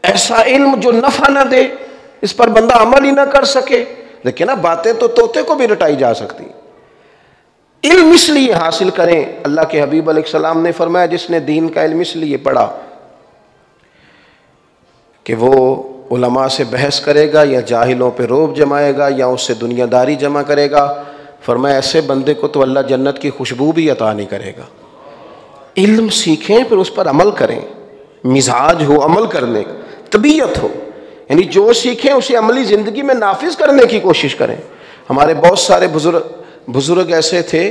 ऐसा इल्म जो नफा ना दे, इस पर बंदा अमल ही ना कर सके। देखिए ना, बातें तो तोते को भी रटाई जा सकती। इल्म इसलिए हासिल करें, अल्लाह के हबीब अलैहिस्सलाम ने फरमाया जिसने दीन का इल्म इसलिए पढ़ा कि वो उलमा से बहस करेगा या जाहिलों पे रोब जमाएगा या उससे दुनियादारी जमा करेगा, फरमाया ऐसे बंदे को तो अल्लाह जन्नत की खुशबू भी अता नहीं करेगा। इल्म सीखें फिर उस पर अमल करें, मिजाज हो अमल करने का, तबीयत हो, यानी जो सीखें उसे अमली ज़िंदगी में नाफिज करने की कोशिश करें। हमारे बहुत सारे बुजुर्ग ऐसे थे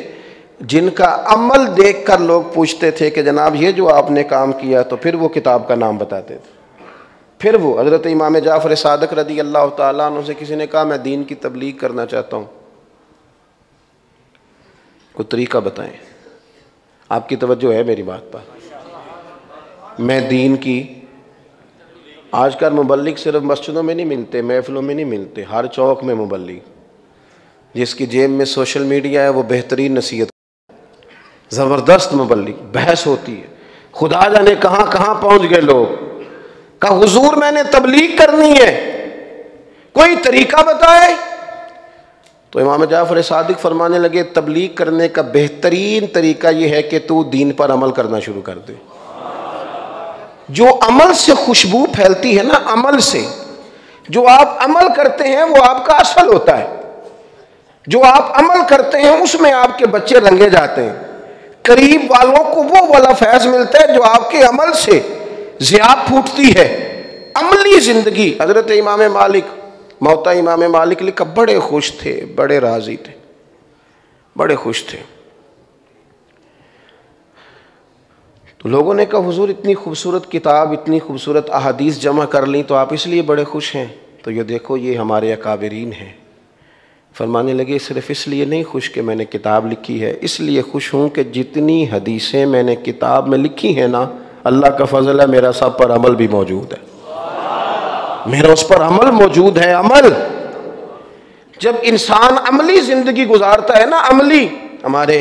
जिनका अमल देख कर लोग पूछते थे कि जनाब ये जो आपने काम किया, तो फिर वो किताब का नाम बताते थे। फिर वो हज़रत इमाम जाफ़र सादिक रदी अल्लाह ताला अन्हु से किसी ने कहा मैं दीन की तबलीग करना चाहता हूँ, कोई तरीका बताएं। आपकी तवज्जो है मेरी बात पर। मैं दीन की, आजकल मुबल्लिग सिर्फ मस्जिदों में नहीं मिलते, महफिलों में नहीं मिलते, हर चौक में मुबल्लिग, जिसकी जेब में सोशल मीडिया है वो बेहतरीन नसीहत, ज़बरदस्त मुबल्लिग, बहस होती है, खुदा जाने कहाँ कहाँ पहुँच गए लोग। कहा हुजूर मैंने तबलीग करनी है, कोई तरीका बताए। तो इमाम जाफ़र सादिक फरमाने लगे तबलीग करने का बेहतरीन तरीका यह है कि तू दीन पर अमल करना शुरू कर दे। जो अमल से खुशबू फैलती है ना, अमल से जो आप अमल करते हैं वो आपका असल होता है। जो आप अमल करते हैं उसमें आपके बच्चे रंगे जाते हैं, करीब वालों को वो वाला फैज़ मिलता है जो आपके अमल से ज़िया फूटती है। अमली ज़िंदगी। हज़रत इमाम मालिक, मौता इमाम मालिक लिखा, बड़े खुश थे, बड़े राज़ी थे, बड़े खुश थे। तो लोगों ने कहा हुजूर इतनी खूबसूरत किताब, इतनी खूबसूरत अहादीस जमा कर ली, तो आप इसलिए बड़े खुश हैं? तो ये देखो ये हमारे अकाबिरीन हैं। फरमाने लगे सिर्फ इसलिए नहीं खुश कि मैंने किताब लिखी है, इसलिए खुश हूँ कि जितनी हदीसें मैंने किताब में लिखी हैं ना, अल्लाह का फजल है मेरा सब पर अमल भी मौजूद है, मेरा उस पर अमल मौजूद है। अमल, जब इंसान अमली ज़िंदगी गुजारता है ना, अमली। हमारे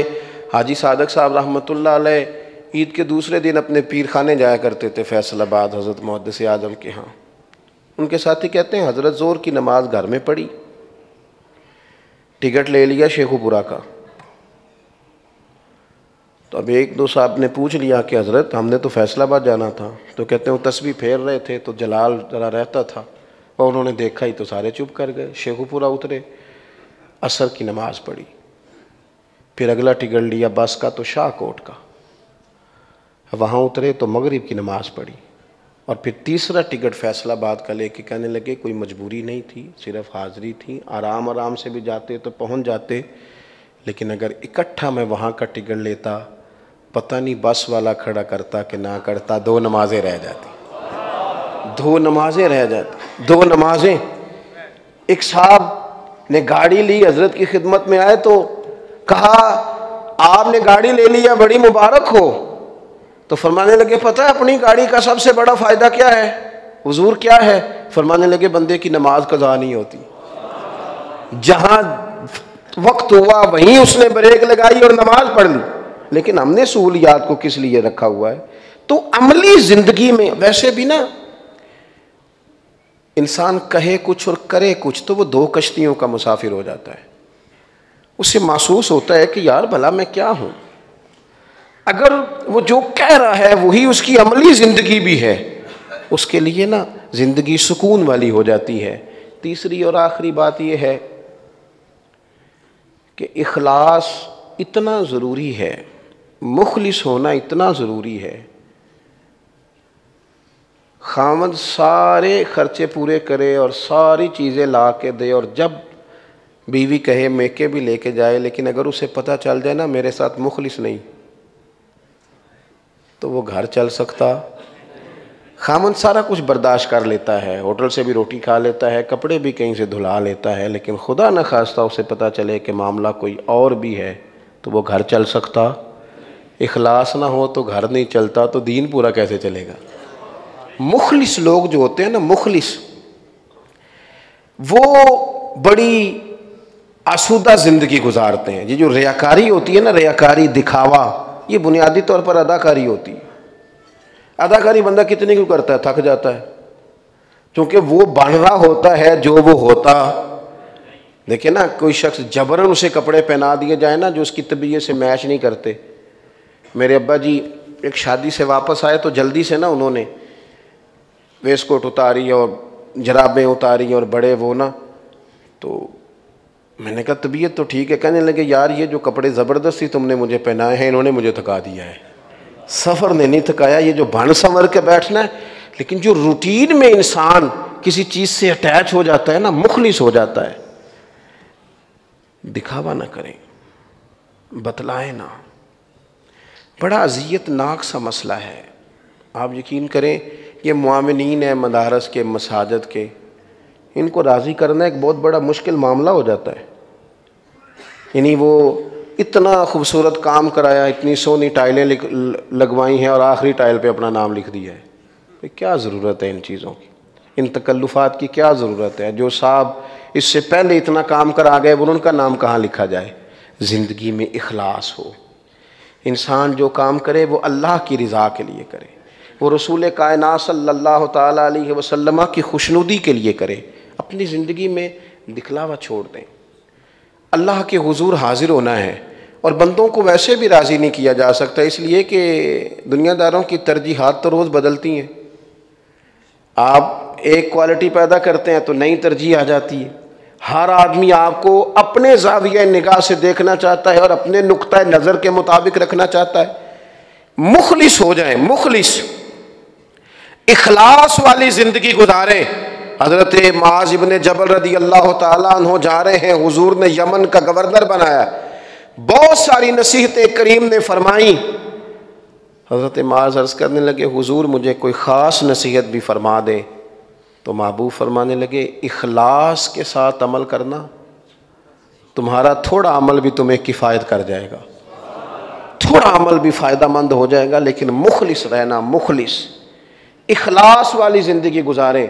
हाजी सादक साहब रहमतुल्लाह अलैह ईद के दूसरे दिन अपने पीर खाने जाया करते थे फैसलाबाद, हज़रत मुहद्दिस आज़म के यहाँ। उनके साथी कहते हैं हज़रत ज़ोर की नमाज घर में पढ़ी, टिकट ले लिया शेखुपुरा का। तो अब एक दो साहब ने पूछ लिया कि हज़रत हमने तो फैसलाबाद जाना था। तो कहते हैं वो तस्बीह फेर रहे थे तो जलाल ज़रा रहता था, और उन्होंने देखा ही तो सारे चुप कर गए। शेखुपुरा उतरे, असर की नमाज़ पढ़ी, फिर अगला टिकट लिया बस का तो शाहकोट का, वहाँ उतरे तो मगरिब की नमाज़ पढ़ी, और फिर तीसरा टिकट फैसलाबाद का लेके कहने लगे कोई मजबूरी नहीं थी, सिर्फ हाज़िरी थी, आराम आराम से भी जाते तो पहुँच जाते, लेकिन अगर इकट्ठा मैं वहाँ का टिकट लेता पता नहीं बस वाला खड़ा करता कि ना करता, दो नमाजें रह जाती, दो नमाजें रह जाती, दो नमाजें। एक साहब ने गाड़ी ली, हज़रत की खिदमत में आए तो कहा आपने गाड़ी ले लिया, बड़ी मुबारक हो। तो फरमाने लगे पता है अपनी गाड़ी का सबसे बड़ा फ़ायदा क्या है हुजूर? क्या है? फरमाने लगे बंदे की नमाज कज़ा नहीं होती। जहाँ वक्त हुआ वहीं उसने ब्रेक लगाई और नमाज पढ़ ली। लेकिन हमने सहूलियात को किस लिए रखा हुआ है? तो अमली ज़िंदगी में वैसे भी ना इंसान कहे कुछ और करे कुछ तो वो दो कश्तियों का मुसाफिर हो जाता है। उसे महसूस होता है कि यार भला मैं क्या हूँ। अगर वो जो कह रहा है वही उसकी अमली ज़िंदगी भी है, उसके लिए ना ज़िंदगी सुकून वाली हो जाती है। तीसरी और आखिरी बात यह है कि इखलास इतना ज़रूरी है, मुखलिस होना इतना ज़रूरी है। खामद सारे खर्चे पूरे करे और सारी चीज़ें ला के दे, और जब बीवी कहे मेके भी लेके जाए, लेकिन अगर उसे पता चल जाए ना मेरे साथ मुखलिस नहीं, तो वो घर चल सकता। खामद सारा कुछ बर्दाश्त कर लेता है, होटल से भी रोटी खा लेता है, कपड़े भी कहीं से धुला लेता है, लेकिन खुदा न खास्ता उसे पता चले कि मामला कोई और भी है तो वो घर चल सकता। इखलास ना हो तो घर नहीं चलता, तो दीन पूरा कैसे चलेगा? मुखलिस लोग जो होते हैं ना, मुखलिस, वो बड़ी आसूदा ज़िंदगी गुजारते हैं। ये जो रियाकारी होती है ना, रियाकारी, दिखावा, ये बुनियादी तौर पर अदाकारी होती है। अदाकारी बंदा कितनी क्यों करता है, थक जाता है। क्योंकि वो बन रहा होता है जो वो होता। देखिए ना, कोई शख्स जबरन उसे कपड़े पहना दिए जाए ना जो उसकी तबीयत से मैच नहीं करते। मेरे अब्बा जी एक शादी से वापस आए तो जल्दी से ना उन्होंने वेस्टकोट उतारी और जराबें उतारी और बड़े वो ना, तो मैंने कहा तबीयत तो ठीक है। कहने लगे यार ये जो कपड़े ज़बरदस्ती तुमने मुझे पहनाए हैं इन्होंने मुझे थका दिया है। सफ़र ने नहीं थकाया, ये जो भन संवर के बैठना है। लेकिन जो रूटीन में इंसान किसी चीज़ से अटैच हो जाता है ना, मुखलिस हो जाता है। दिखावा ना करें, बतलाएं ना। बड़ा अज़ियतनाक सा मसला है। आप यकीन करें, ये मुआमिनीन है मदारस के, मसाजिद के, इनको राज़ी करना एक बहुत बड़ा मुश्किल मामला हो जाता है। यानी वो इतना खूबसूरत काम कराया, इतनी सोनी टाइलें लगवाई हैं और आखिरी टाइल पे अपना नाम लिख दिया है। तो क्या ज़रूरत है इन चीज़ों की, इन तकल्लुफ़ात की क्या ज़रूरत है? जो साहब इससे पहले इतना काम करा गए वो उनका नाम कहाँ लिखा जाए? ज़िंदगी में इखलास हो। इंसान जो काम करे वो अल्लाह की रज़ा के लिए करे, वो रसूल कायनात सल्लल्लाहु ताला अलैहि वसल्लम की खुशनुदी के लिए करे। अपनी ज़िंदगी में दिखलावा छोड़ दें। अल्लाह के हुजूर हाजिर होना है और बंदों को वैसे भी राज़ी नहीं किया जा सकता, इसलिए कि दुनियादारों की तरजीहात तो रोज़ बदलती हैं। आप एक क्वालिटी पैदा करते हैं तो नई तरजीह आ जाती है। हर आदमी आपको अपने ज़ाविया निगाह से देखना चाहता है और अपने नुक्ता नज़र के मुताबिक रखना चाहता है। मुखलिस हो जाएं, मुखलिस इखलास वाली ज़िंदगी गुजारें। हज़रत मुआज़ इब्न जबल रदी अल्लाह ताला अन्हु जा रहे हैं, हुजूर ने यमन का गवर्नर बनाया, बहुत सारी नसीहतें करीम ने फरमाई। हज़रत मुआज़ अर्ज़ करने लगे हुजूर मुझे कोई ख़ास नसीहत भी फरमा दें। तो महबूब फरमाने लगे इखलास के साथ अमल करना, तुम्हारा थोड़ा अमल भी तुम्हें किफ़ायत कर जाएगा, थोड़ा अमल भी फ़ायदा मंद हो जाएगा। लेकिन मुखलिस रहना, मुखलिस इखलास वाली ज़िंदगी गुजारें।